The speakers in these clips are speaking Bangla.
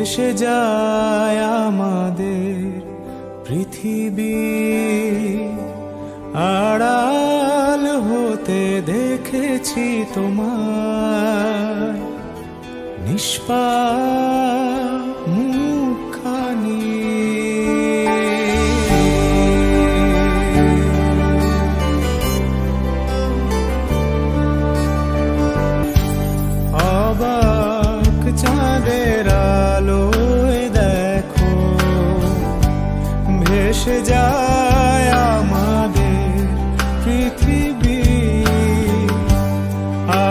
ভেসে যায় আমাদের পৃথিবী, আড়াল হতে দেখেছি তোমার নিষ্পাপ মুখখানি। অবাক চাঁদের আলোয় দেখো ভেসে যায় আমাদের পৃথিবী,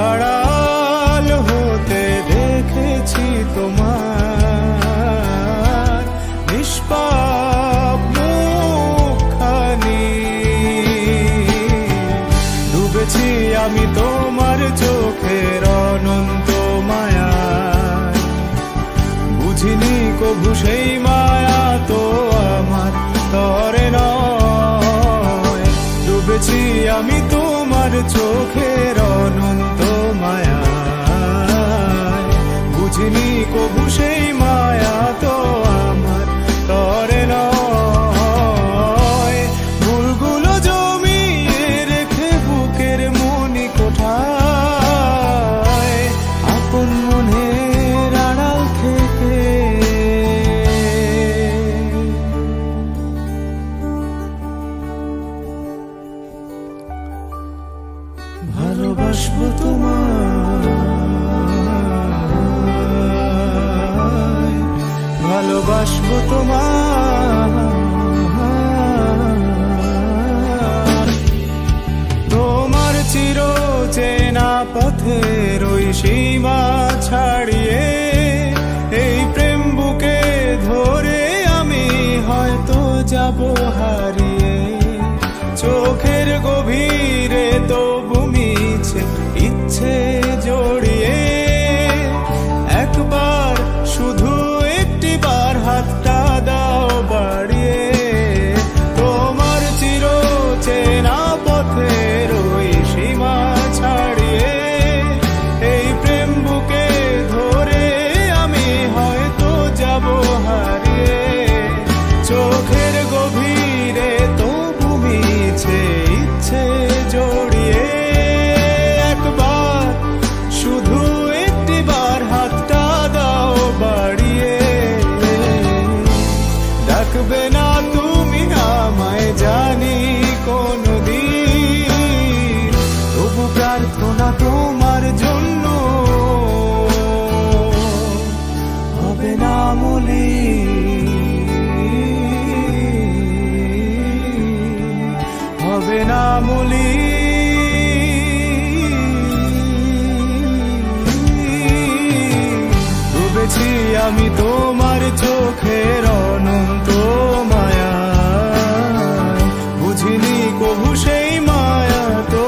আড়াল হতে দেখেছি তোমার নিষ্পাপ মুখখানি। ডুবেছি আমি তোমার চোখের অনন্ত মায়ায়, বুঝিনি কভু সেই মায়া তো আমার তরে নয়। ডুবেছি আমি তোমার চোখের অনন্ত মায়ায়, বুঝিনি কভু সেই মায়া তো আমার তরে নয়। ভুলগুলো জমিয়ে রেখে বুকের মনি কোঠায়, আপন মনের আড়াল থেকে ভালোবাসবো তোমায়, ভালোবাসবো তোমায়। তোমার চির চেনা পথের ওই সীমা ছাড়িয়ে এই প্রেম বুকে ধরে আমি হয়তো যাব হারিয়ে। চোখের গভীরে তবু মিছে ইচ্ছে জড়িয়ে, একবার শুধু একটি বার হাতটা দাও বাড়িয়ে। তোমার চির চেনা পথের ওই সীমা ছাড়িয়ে এই প্রেম বুকে ধরে আমি হয়তো যাব হারিয়ে। চোখের গভীরে তবু মিছে ইচ্ছে জড়িয়ে, একবার শুধু একটি বার হাতটা দাও বাড়িয়ে। ডাকবে না তুমি আমায় জানি কোনদিন, তবু প্রার্থনা তোমার জন্য হবে না মলিন, হবে না মলিন। ডুবেছি আমি তোমার চোখের অনন্ত মায়ায়, বুঝিনি কভু সেই মায়া তো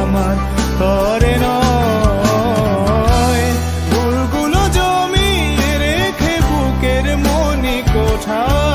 আমার তরে নয়। ভুলগুলো জমিয়ে রেখে বুকের মনি কোঠায়,